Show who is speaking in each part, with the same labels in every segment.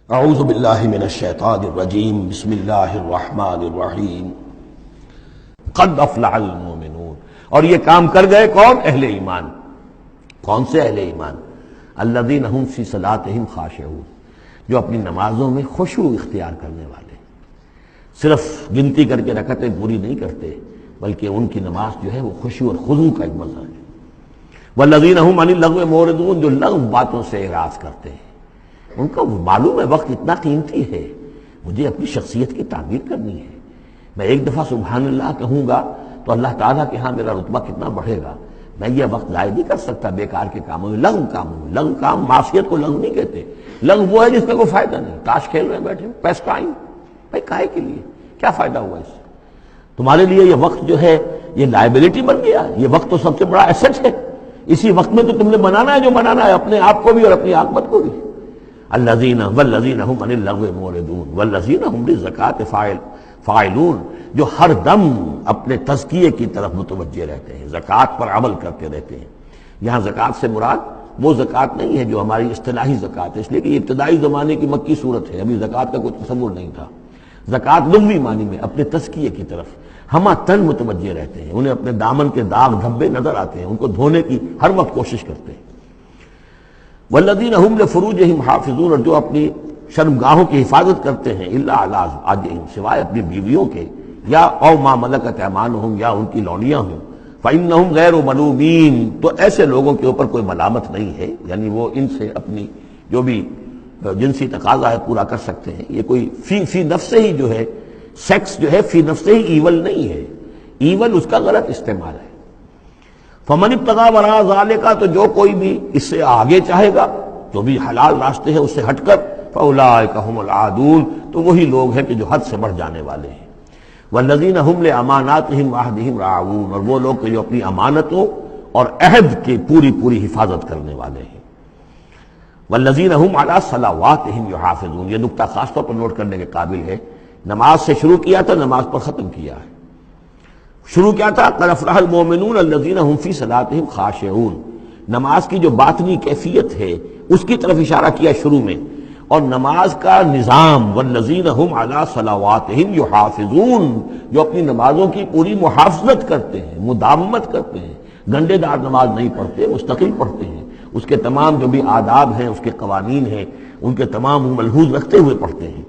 Speaker 1: اعوذ باللہ من الشیطان الرجیم بسم اللہ الرحمن الرحیم قد افلح المؤمنون۔ اور یہ کام کر گئے کون؟ اہل ایمان۔ کون سے اہل ایمان؟ الذین هم فی صلاتہم خاشعون، جو اپنی نمازوں میں خشوع اختیار کرنے والے، صرف گنتی کر کے رکعتیں پوری نہیں کرتے بلکہ ان کی نماز جو ہے وہ خشوع اور خضوع کا ایک مظہر ہے۔ والذین هم عن اللغو معرضون، جو لغو باتوں سے اعراض کرتے ہیں، ان کا معلوم ہے وقت اتنا قیمتی ہے، مجھے اپنی شخصیت کی تعمیر کرنی ہے، میں ایک دفعہ سبحان اللہ کہوں گا تو اللہ تعالیٰ کے ہاں میرا رتبہ کتنا بڑھے گا، میں یہ وقت ضائع نہیں کر سکتا بیکار کے کاموں میں، لغو کاموں میں۔ لغو کام، معصیت کو لغو نہیں کہتے، لغو وہ ہے جس میں کوئی فائدہ نہیں، تاش کھیل رہے بیٹھے پیس ٹائم، بھائی کاہے کے لیے، کیا فائدہ ہوا اس سے؟ تمہارے لیے یہ وقت جو ہے یہ لائبلٹی بن گیا، یہ وقت تو سب سے بڑا ایسٹ ہے، اسی وقت میں تو تم نے بنانا ہے جو بنانا ہے، اپنے آپ کو بھی اور اپنی عاقبت کو بھی۔ الذین والذین هم عن اللغو معرضون والذین هم للزکاۃ فاعلون، جو ہر دم اپنے تزکیے کی طرف متوجہ رہتے ہیں، زکوٰۃ پر عمل کرتے رہتے ہیں۔ یہاں زکوٰۃ سے مراد وہ زکوٰۃ نہیں ہے جو ہماری اصطلاحی زکوٰۃ ہے، اس لیے کہ یہ ابتدائی زمانے کی مکی صورت ہے، ابھی زکوٰۃ کا کوئی تصور نہیں تھا۔ زکوٰۃ لغوی معنی میں اپنے تزکیے کی طرف ہمہ تن متوجہ رہتے ہیں، انہیں اپنے دامن کے داغ دھبے نظر آتے ہیں، ان کو دھونے کی ہر وقت کوشش کرتے ہیں۔ والذین هم لفروجہم حافظون، اور جو اپنی شرمگاہوں کی حفاظت کرتے ہیں، الا علی ازواجہم، سوائے اپنی بیویوں کے، یا او ما ملکت ایمانہم، یا ان کی لونیاں ہوں، فإنہم غیر ملومین، تو ایسے لوگوں کے اوپر کوئی ملامت نہیں ہے، یعنی وہ ان سے اپنی جو بھی جنسی تقاضا ہے پورا کر سکتے ہیں۔ یہ کوئی فی نفس ہی جو ہے، سیکس جو ہے فی نفس ہی ایول نہیں ہے، ایول اس کا غلط استعمال ہے۔ فمن ابتغى وراء ذلك، تو جو کوئی بھی اس سے آگے چاہے گا جو بھی حلال راستے ہیں اس سے ہٹ کر، فاولئک هم العادون، تو وہی لوگ ہیں کہ جو حد سے بڑھ جانے والے ہیں۔ والذین هم لاماناتهم وعهدهم راعون، اور وہ لوگ کہ جو اپنی امانتوں اور عہد کی پوری حفاظت کرنے والے ہیں۔ والذین هم علی صلواتهم یحافظون، یہ نکتہ خاص طور پر نوٹ کرنے کے قابل ہے، نماز سے شروع کیا تھا، نماز پر ختم کیا ہے۔ شروع کیا تھا قد افلح المؤمنون الذین هم فی صلاتہم خاشعون، نماز کی جو باطنی کیفیت ہے اس کی طرف اشارہ کیا شروع میں، اور نماز کا نظام والذین هم علی صلواتہم یحافظون، جو اپنی نمازوں کی پوری محافظت کرتے ہیں، مداومت کرتے ہیں، گنڈے دار نماز نہیں پڑھتے، مستقل پڑھتے ہیں، اس کے تمام جو بھی آداب ہیں، اس کے قوانین ہیں، ان کے تمام ملحوظ رکھتے ہوئے پڑھتے ہیں۔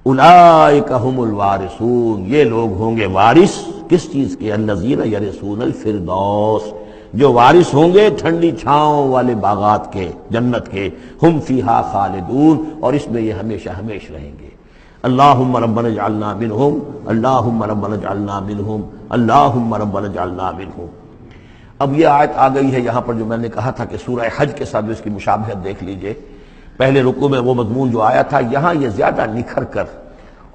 Speaker 1: اولئک هم الوارثون، یہ لوگ ہوں گے وارث کس چیز کے؟ الذین یرثون الفردوس، جو وارث ہوں گے ٹھنڈی چھاؤں والے باغات کے، جنت کے، ہم فیہا خالدون، اور اس میں یہ ہمیشہ ہمیش رہیں گے۔ اللہم ربنا اجعلنا منہم، اللہم ربنا اجعلنا منہم، اللہم ربنا اجعلنا منہم۔ اب یہ آیت آ گئی ہے یہاں پر جو میں نے کہا تھا کہ سورہ حج کے ساتھ اس کی مشابہت دیکھ لیجئے، پہلے رکوع میں وہ مضمون جو آیا تھا، یہاں یہ زیادہ نکھر کر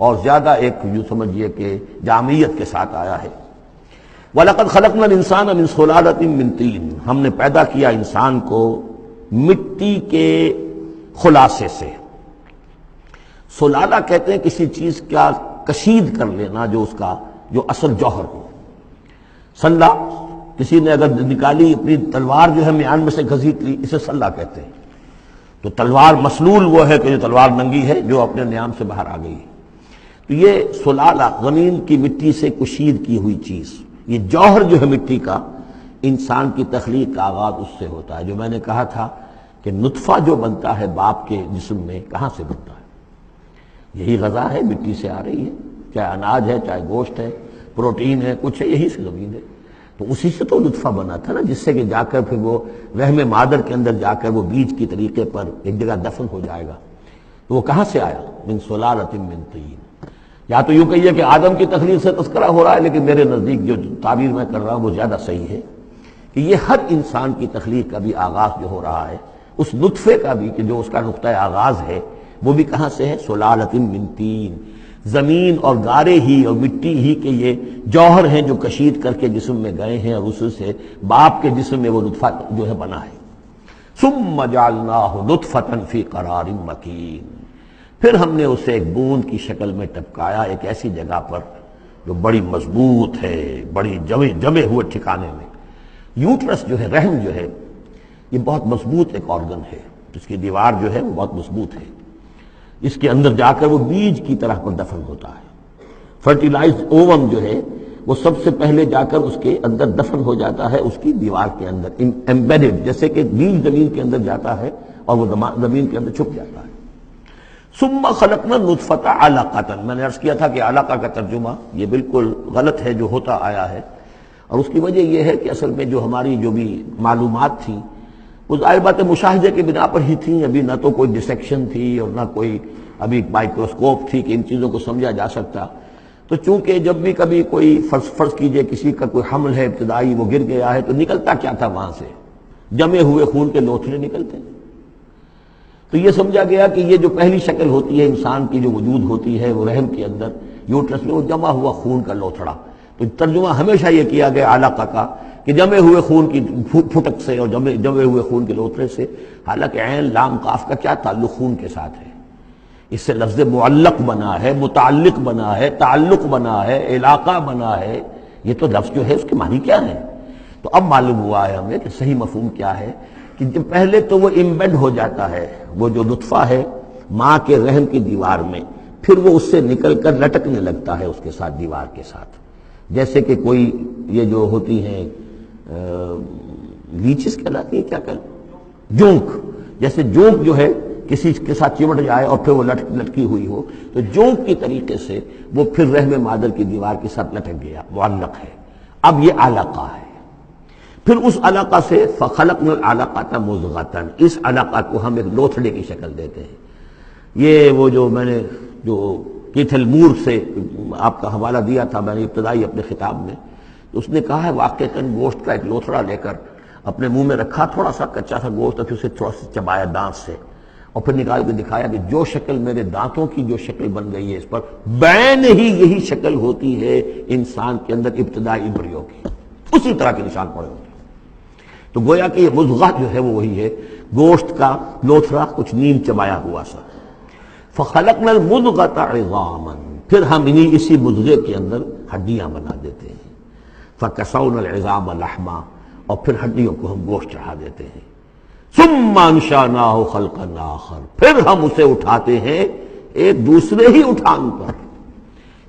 Speaker 1: اور زیادہ ایک یوں سمجھیے کہ جامعیت کے ساتھ آیا ہے۔ وَلَقَدْ خَلَقْنَا الْإِنسَانَ مِنْ صُلَالَةٍ مِّن طِينٍ، ہم نے پیدا کیا انسان کو مٹی کے خلاصے سے۔ سلالہ کہتے ہیں کسی چیز کا کشید کر لینا، جو اس کا جو اصل جوہر ہو۔ سلہ، کسی نے اگر نکالی اپنی تلوار جو ہے میان میں سے گھسیٹ لی، اسے سلہ کہتے ہیں۔ تو تلوار مسلول وہ ہے کہ جو تلوار ننگی ہے، جو اپنے نیام سے باہر آ گئی ہے۔ تو یہ سلالہ زمین کی مٹی سے کشید کی ہوئی چیز، یہ جوہر جو ہے مٹی کا، انسان کی تخلیق کا آغاز اس سے ہوتا ہے۔ جو میں نے کہا تھا کہ نطفہ جو بنتا ہے باپ کے جسم میں، کہاں سے بنتا ہے؟ یہی غذا ہے، مٹی سے آ رہی ہے، چاہے اناج ہے، چاہے گوشت ہے، پروٹین ہے، کچھ ہے، یہی سے زمین ہے۔ تو اسی سے تو نطفہ بنا تھا نا، جس سے کہ جا کر پھر وہ رحم مادر کے اندر جا کر وہ بیج کی طریقے پر ایک جگہ دفن ہو جائے گا۔ تو وہ کہاں سے آیا؟ من صلالۃ من طین۔ یا تو یوں کہیے کہ آدم کی تخلیق سے تذکرہ ہو رہا ہے، لیکن میرے نزدیک جو تعبیر میں کر رہا ہوں وہ زیادہ صحیح ہے کہ یہ ہر انسان کی تخلیق کا بھی آغاز جو ہو رہا ہے، اس نطفے کا بھی کہ جو اس کا نقطہ آغاز ہے، وہ بھی کہاں سے ہے؟ صلالۃ من طین، زمین اور گارے ہی اور مٹی ہی کے یہ جوہر ہیں جو کشید کر کے جسم میں گئے ہیں، اور اس سے باپ کے جسم میں وہ نطفہ جو ہے بنا ہے۔ ثم جعلناہ نطفۃ فی قرار مکین، پھر ہم نے اسے ایک بوند کی شکل میں ٹپکایا ایک ایسی جگہ پر جو بڑی مضبوط ہے، بڑی جمے ہوئے ٹھکانے میں۔ یوٹرس جو ہے، رحم جو ہے، یہ بہت مضبوط ایک آرگن ہے، اس کی دیوار جو ہے وہ بہت مضبوط ہے۔ اس کے اندر جا کر وہ بیج کی طرح پر دفن ہوتا ہے۔ فرٹیلائزڈ اووم جو ہے وہ سب سے پہلے جا کر اس کے اندر دفن ہو جاتا ہے، اس کی دیوار کے اندر ایمبیڈڈ، جیسے کہ بیج زمین کے اندر جاتا ہے اور وہ زمین کے اندر چھپ جاتا ہے۔ ثم خلقنا النطفة علقۃ، میں نے عرض کیا تھا کہ علقہ کا ترجمہ یہ بالکل غلط ہے جو ہوتا آیا ہے، اور اس کی وجہ یہ ہے کہ اصل میں جو ہماری جو بھی معلومات تھیں وہ ظاہر بات ہے مشاہدے کی بنا پر ہی تھیں، ابھی نہ تو کوئی ڈسیکشن تھی اور نہ کوئی ابھی مائکروسکوپ تھی کہ ان چیزوں کو سمجھا جا سکتا۔ تو چونکہ جب بھی کبھی کوئی فرض کیجئے کسی کا کوئی حمل ہے ابتدائی، وہ گر گیا ہے، تو نکلتا کیا تھا وہاں سے؟ جمے ہوئے خون کے لوتھڑے نکلتے ہیں۔ تو یہ سمجھا گیا کہ یہ جو پہلی شکل ہوتی ہے انسان کی جو وجود ہوتی ہے وہ رحم کے اندر یوٹرس میں، وہ جمع ہوا خون کا لوتھڑا۔ تو ترجمہ ہمیشہ یہ کیا گیا علقہ کا کہ جمے ہوئے خون کی پھٹک سے اور جمے ہوئے خون کے لوتھڑے سے، حالانکہ عین لام قاف کا کیا تعلق خون کے ساتھ ہے؟ اس سے لفظ معلق بنا ہے، متعلق بنا ہے، تعلق بنا ہے، علاقہ بنا ہے۔ یہ تو لفظ جو ہے اس کے معنی کیا ہے؟ تو اب معلوم ہوا ہے ہمیں کہ صحیح مفہوم کیا ہے، کہ جب پہلے تو وہ امبیڈ ہو جاتا ہے، وہ جو نطفہ ہے ماں کے رحم کی دیوار میں، پھر وہ اس سے نکل کر لٹکنے لگتا ہے اس کے ساتھ، دیوار کے ساتھ، جیسے کہ کوئی یہ جو ہوتی ہیں لیچز کہلاتی ہیں، کیا کہتے، جونک، جیسے جونک جو ہے کسی کے ساتھ چمٹ جائے اور پھر وہ لٹکی ہوئی ہو، تو جونک کی طریقے سے وہ پھر رحم مادر کی دیوار کے ساتھ لٹک گیا، معلق ہے۔ اب یہ علقہ ہے، پھر اس علقہ سے فخلقنا العلقۃ مضغۃ، اس علقہ کو ہم ایک لوتھڑے کی شکل دیتے ہیں۔ یہ وہ جو میں نے جو کیتھل مور سے آپ کا حوالہ دیا تھا میں نے ابتدائی اپنے خطاب میں، اس نے کہا ہے واقعتاً گوشت کا ایک لوتھڑا لے کر اپنے منہ میں رکھا، تھوڑا سا کچا سا گوشت، پھر اسے تھوڑا سا چبایا دانت سے، اور پھر نکال کے دکھایا کہ جو شکل میرے دانتوں کی جو شکل بن گئی ہے اس پر بین ہی یہی شکل ہوتی ہے انسان کے اندر ابتدائی ایمبریو کی، اسی طرح کے نشان پڑے ہوتے ہیں۔ تو گویا کہ یہ مضغہ جو ہے وہ وہی ہے، گوشت کا لوتھڑا کچھ نیم چبایا ہوا سا۔ فخلقنا المضغۃ عظاما، پھر ہم اسی مضغے کے اندر ہڈیاں بنا دیتے ہیں۔ فکسونا العظام لحما، اور پھر ہڈیوں کو ہم گوشت چڑھا دیتے ہیں۔ ثم انشأناہ خلقا آخر، پھر ہم اسے اٹھاتے ہیں ایک دوسرے ہی اٹھان پر۔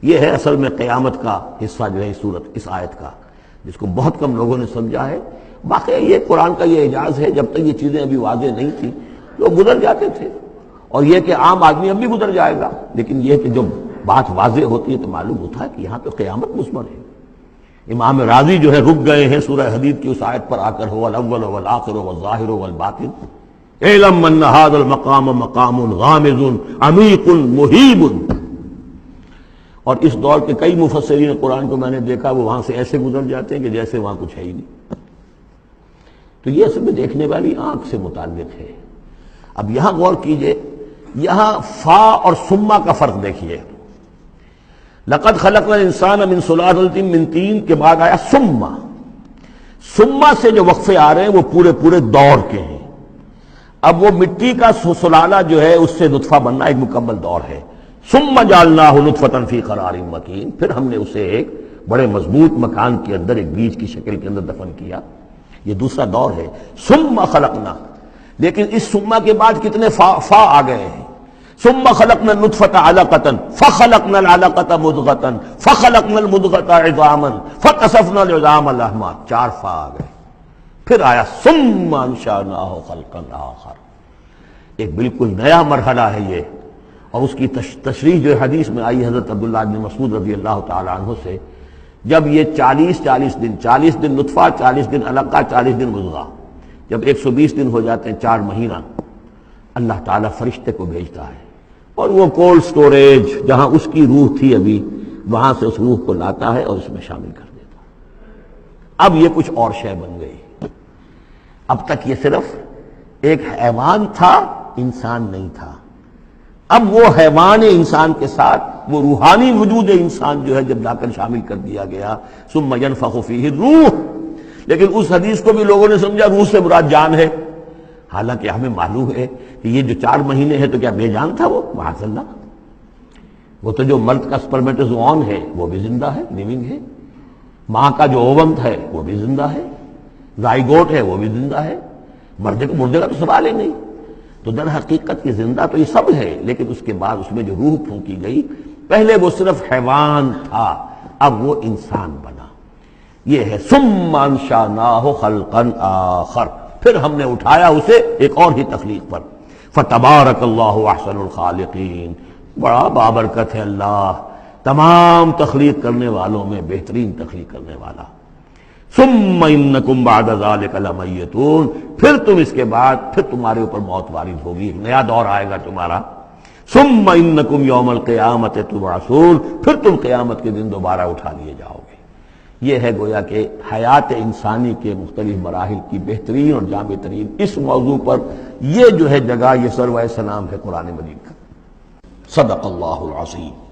Speaker 1: یہ ہے اصل میں قیامت کا حصہ جو ہے اس آیت کا، جس کو بہت کم لوگوں نے سمجھا ہے۔ واقعی یہ قرآن کا یہ اعجاز ہے، جب تک یہ چیزیں ابھی واضح نہیں تھیں لوگ گزر جاتے تھے، اور یہ کہ عام آدمی اب بھی گزر جائے گا، لیکن یہ کہ جب بات واضح ہوتی ہے تو معلوم ہوتا ہے کہ یہاں تو قیامت مثمر ہے۔ امام راضی جو ہے رک گئے ہیں سورہ حدید کی اس آیت پر آ کر، هو الاول والآخر والظاہر والباطن اعلم ان هذا المقام مقام غامض عمیق مہیب۔ اور اس دور کے کئی مفسرین قرآن کو میں نے دیکھا وہ وہاں سے ایسے گزر جاتے ہیں کہ جیسے وہاں کچھ ہے ہی نہیں۔ تو یہ اصل میں دیکھنے والی آنکھ سے متعلق ہے۔ اب یہاں غور کیجئے، یہاں فا اور ثم کا فرق دیکھیے۔ لقد خلقنا الانسان من سلالۃ من طین کے بعد آیا ثم۔ ثم سے جو وقفے آ رہے ہیں وہ پورے دور کے ہیں۔ اب وہ مٹی کا سلالہ جو ہے اس سے نطفہ بننا ایک مکمل دور ہے۔ ثم جعلناہ نطفۃ فی قرار مکین، پھر ہم نے اسے ایک بڑے مضبوط مکان کے اندر ایک بیج کی شکل کے اندر دفن کیا۔ یہ دوسرا دور ہے۔ ثم خلقنا، لیکن اس ثم کے بعد کتنے فا آ گئے ہیں۔ ثم خلقنا النطفة علقة فخلقنا العلقة مضغة فخلقنا المضغة عظاما فكسونا العظام لحما، 4 فا آ گئے۔ پھر آیا ثم انشأناه خلقا آخر، ایک بالکل نیا مرحلہ ہے یہ۔ اور اس کی تشریح جو حدیث میں آئی حضرت عبداللہ بن مسعود رضی اللہ تعالی عنہ سے، جب یہ 40 دن نطفہ، 40 دن علقہ، 40 دن مضغہ، جب 120 دن ہو جاتے ہیں، 4 مہینہ، اللہ تعالیٰ فرشتے کو بھیجتا ہے اور وہ کولڈ سٹوریج جہاں اس کی روح تھی ابھی، وہاں سے اس روح کو لاتا ہے اور اس میں شامل کر دیتا ہے۔ اب یہ کچھ اور شے بن گئی۔ اب تک یہ صرف ایک حیوان تھا، انسان نہیں تھا۔ اب وہ حیوان انسان کے ساتھ وہ روحانی وجود انسان جو ہے جب لا کر شامل کر دیا گیا، ثم ينفخ فیہ الروح، لیکن اس حدیث کو بھی لوگوں نے سمجھا روح سے مراد جان ہے، حالانکہ ہمیں معلوم ہے کہ یہ جو 4 مہینے ہے تو کیا بے جان تھا وہ؟ معاذ اللہ، وہ تو جو مرد کا سپرمیٹوزوان ہے وہ بھی زندہ ہے، لیونگ ہے، ماں کا جو اووم ہے وہ بھی زندہ ہے، زائگوٹ ہے وہ بھی زندہ ہے، مردے کا تو سوال ہی نہیں۔ تو تو در حقیقت یہ زندہ تو یہ سب ہے، لیکن اس کے بعد اس میں جو روح پھونکی گئی، پہلے وہ صرف حیوان تھا، اب وہ انسان بنا۔ یہ ہے ثم انشأناہ خلقا آخر، پھر ہم نے اٹھایا اسے ایک اور ہی تخلیق پر۔ فتبارک اللہ احسن الخالقین، بڑا بابرکت ہے اللہ تمام تخلیق کرنے والوں میں بہترین تخلیق کرنے والا۔ ثم انکم بعد ذلک لمیتون، پھر تم اس کے بعد پھر تمہارے اوپر موت وارد ہوگی، ایک نیا دور آئے گا تمہارا۔ ثم انکم یوم القیامت تبعثون، پھر تم قیامت کے دن دوبارہ اٹھا لیے جاؤ گے۔ یہ ہے گویا کہ حیات انسانی کے مختلف مراحل کی بہترین اور جامع ترین اس موضوع پر یہ جو ہے جگہ، یہ سروۂ سلام ہے قرآن مجید کا۔ صدق اللہ العظیم۔